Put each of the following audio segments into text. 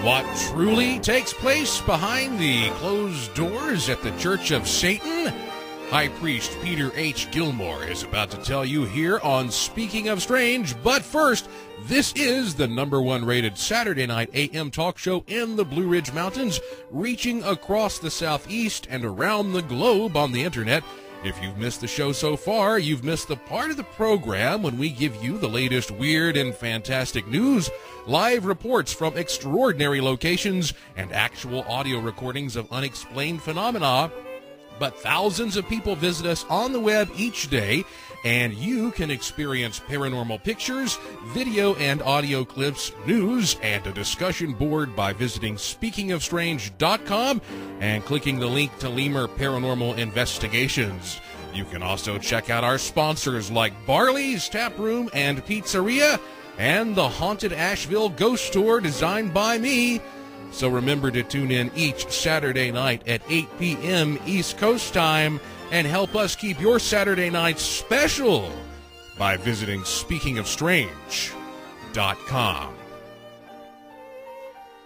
What truly takes place behind the closed doors at the Church of Satan? High Priest Peter H. Gilmore is about to tell you here on Speaking of Strange. But first, this is the #1 rated Saturday night AM talk show in the Blue Ridge Mountains, reaching across the southeast and around the globe on the internet. If you've missed the show so far, you've missed the part of the program when we give you the latest weird and fantastic news, live reports from extraordinary locations, and actual audio recordings of unexplained phenomena. But thousands of people visit us on the web each day, and you can experience paranormal pictures, video and audio clips, news, and a discussion board by visiting speakingofstrange.com and clicking the link to Lemur Paranormal Investigations. You can also check out our sponsors like Barley's Tap Room and Pizzeria and the Haunted Asheville Ghost Tour designed by me. So remember to tune in each Saturday night at 8 p.m. East Coast time and help us keep your Saturday nights special by visiting speakingofstrange.com.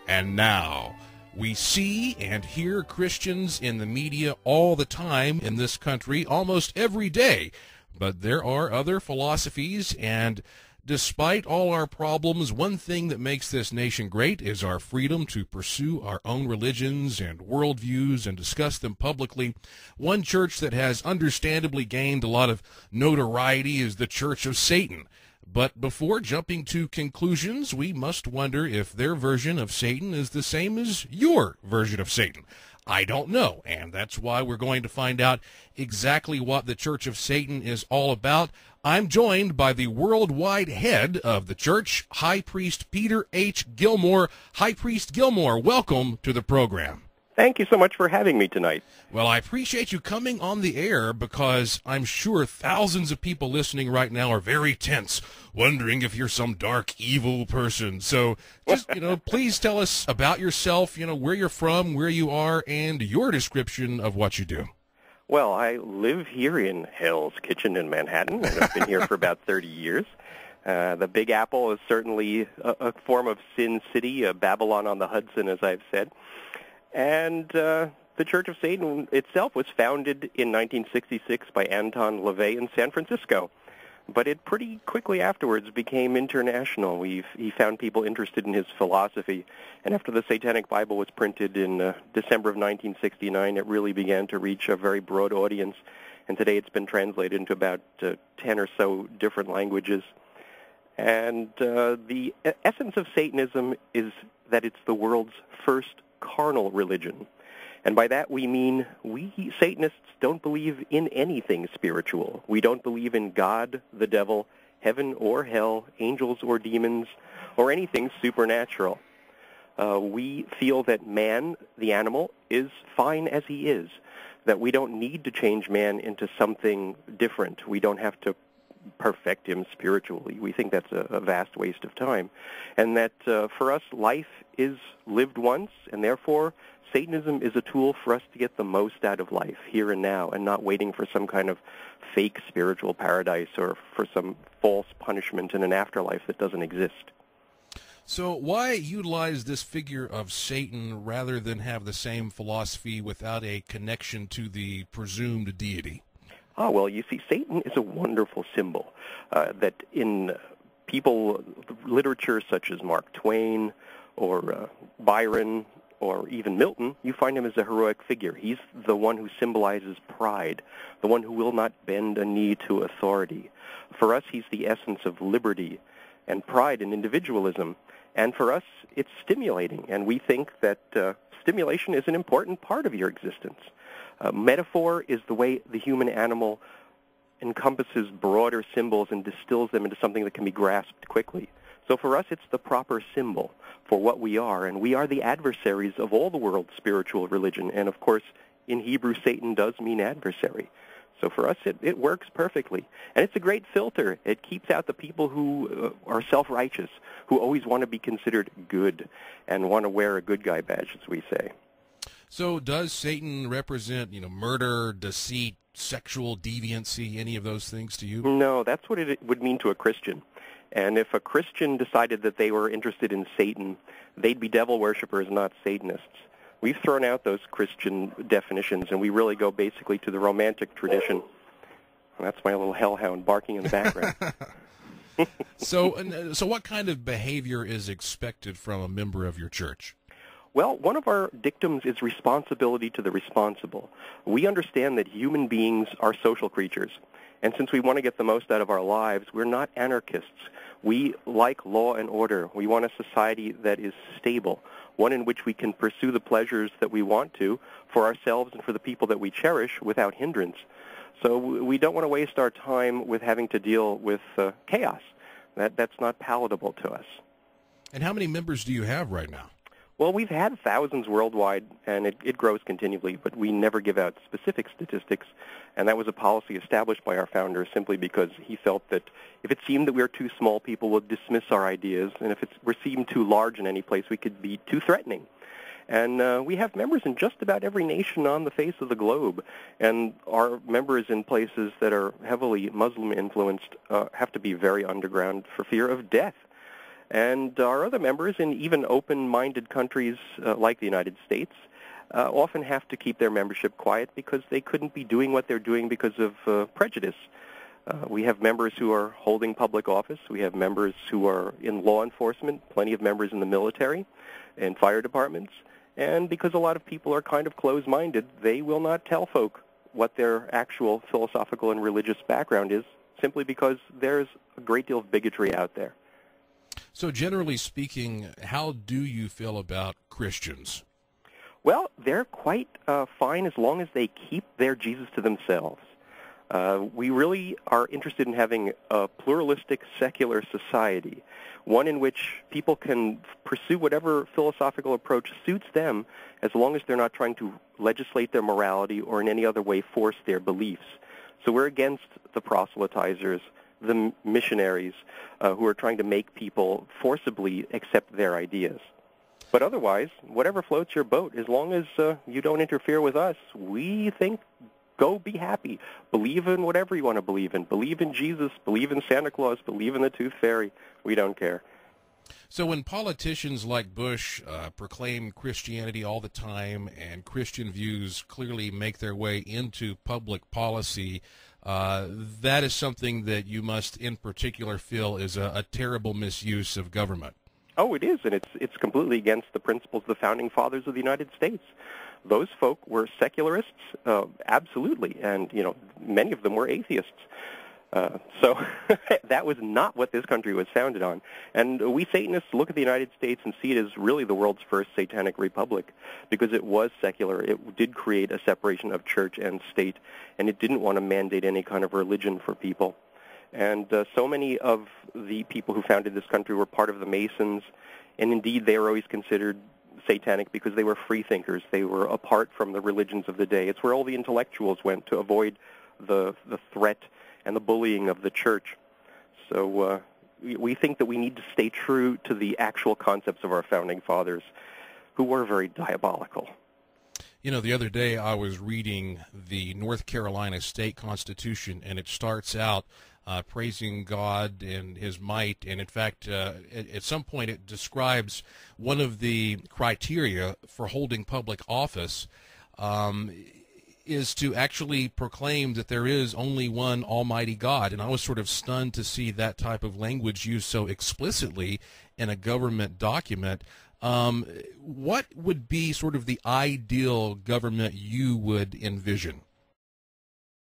And now, we see and hear Christians in the media all the time in this country, almost every day. But there are other philosophies, and despite all our problems, one thing that makes this nation great is our freedom to pursue our own religions and worldviews and discuss them publicly. One church that has understandably gained a lot of notoriety is the Church of Satan. But before jumping to conclusions, we must wonder if their version of Satan is the same as your version of Satan. I don't know, and that's why we're going to find out exactly what the Church of Satan is all about. I'm joined by the worldwide head of the church, High Priest Peter H. Gilmore. High Priest Gilmore, welcome to the program. Thank you so much for having me tonight. Well, I appreciate you coming on the air because I'm sure thousands of people listening right now are very tense, wondering if you're some dark, evil person. So just, please tell us about yourself, where you're from, where you are, and your description of what you do. Well, I live here in Hell's Kitchen in Manhattan, and I've been here for about 30 years. The Big Apple is certainly a form of Sin City, Babylon on the Hudson, as I've said. And the Church of Satan itself was founded in 1966 by Anton LaVey in San Francisco. But it pretty quickly afterwards became international. He found people interested in his philosophy. And after the Satanic Bible was printed in December of 1969, it really began to reach a very broad audience. And today it's been translated into about 10 or so different languages. And the essence of Satanism is that it's the world's first carnal religion. And by that we mean we Satanists don't believe in anything spiritual. We don't believe in God, the devil, heaven or hell, angels or demons, or anything supernatural. We feel that man, the animal, is fine as he is, that we don't need to change man into something different. We don't have to perfect him spiritually. We think that's a vast waste of time. And that for us, life is lived once, and therefore Satanism is a tool for us to get the most out of life here and now, and not waiting for some kind of fake spiritual paradise or for some false punishment in an afterlife that doesn't exist. So why utilize this figure of Satan rather than have the same philosophy without a connection to the presumed deity? Oh, well, you see, Satan is a wonderful symbol that in literature such as Mark Twain or Byron or even Milton, you find him as a heroic figure. He's the one who symbolizes pride, the one who will not bend a knee to authority. For us, he's the essence of liberty and pride and individualism. And for us, it's stimulating, and we think that stimulation is an important part of your existence. Metaphor is the way the human animal encompasses broader symbols and distills them into something that can be grasped quickly. So for us, it's the proper symbol for what we are, and we are the adversaries of all the world's spiritual religion. And of course, in Hebrew, Satan does mean adversary. So for us, it works perfectly. And it's a great filter. It keeps out the people who are self-righteous, who always want to be considered good and want to wear a good guy badge, as we say. So does Satan represent, murder, deceit, sexual deviancy, any of those things to you? No, that's what it would mean to a Christian. And if a Christian decided that they were interested in Satan, they'd be devil worshippers, not Satanists. We've thrown out those Christian definitions, and we really go basically to the Romantic tradition. And that's my little hellhound barking in the background. So what kind of behavior is expected from a member of your church? Well, one of our dictums is responsibility to the responsible. We understand that human beings are social creatures, and since we want to get the most out of our lives, we're not anarchists. We like law and order. We want a society that is stable, one in which we can pursue the pleasures that we want to for ourselves and for the people that we cherish without hindrance. So we don't want to waste our time with having to deal with chaos. That's not palatable to us. And how many members do you have right now? Well, we've had thousands worldwide, and it grows continually, but we never give out specific statistics, and that was a policy established by our founder simply because he felt that if it seemed that we were too small, people would dismiss our ideas, and if we seemed too large in any place, we could be too threatening. And we have members in just about every nation on the face of the globe, and our members in places that are heavily Muslim-influenced have to be very underground for fear of death. And our other members in even open-minded countries like the United States often have to keep their membership quiet because they couldn't be doing what they're doing because of prejudice. We have members who are holding public office. We have members who are in law enforcement, plenty of members in the military and fire departments. And because a lot of people are kind of closed-minded, they will not tell folk what their actual philosophical and religious background is simply because there's a great deal of bigotry out there. So generally speaking, how do you feel about Christians? Well, they're quite fine as long as they keep their Jesus to themselves. We really are interested in having a pluralistic, secular society, one in which people can pursue whatever philosophical approach suits them as long as they're not trying to legislate their morality or in any other way force their beliefs. So we're against the proselytizers, the missionaries who are trying to make people forcibly accept their ideas. But otherwise, whatever floats your boat, as long as you don't interfere with us, we think go be happy. Believe in whatever you want to believe in. Believe in Jesus. Believe in Santa Claus. Believe in the Tooth Fairy. We don't care. So when politicians like Bush proclaim Christianity all the time and Christian views clearly make their way into public policy, that is something that you must in particular feel is a terrible misuse of government. Oh, it is, and it's completely against the principles of the founding fathers of the United States. Those folk were secularists, absolutely, and many of them were atheists. So that was not what this country was founded on. And we Satanists look at the United States and see it as really the world's first satanic republic because it was secular. It did create a separation of church and state, and it didn't want to mandate any kind of religion for people. And so many of the people who founded this country were part of the Masons, and indeed they were always considered satanic because they were free thinkers. They were apart from the religions of the day. It's where all the intellectuals went to avoid the threat and the bullying of the church. So we think that we need to stay true to the actual concepts of our founding fathers, who were very diabolical. The other day I was reading the North Carolina State Constitution, and it starts out praising God and His might, and in fact, at some point it describes one of the criteria for holding public office is to actually proclaim that there is only one Almighty God. And I was sort of stunned to see that type of language used so explicitly in a government document. What would be sort of the ideal government you would envision?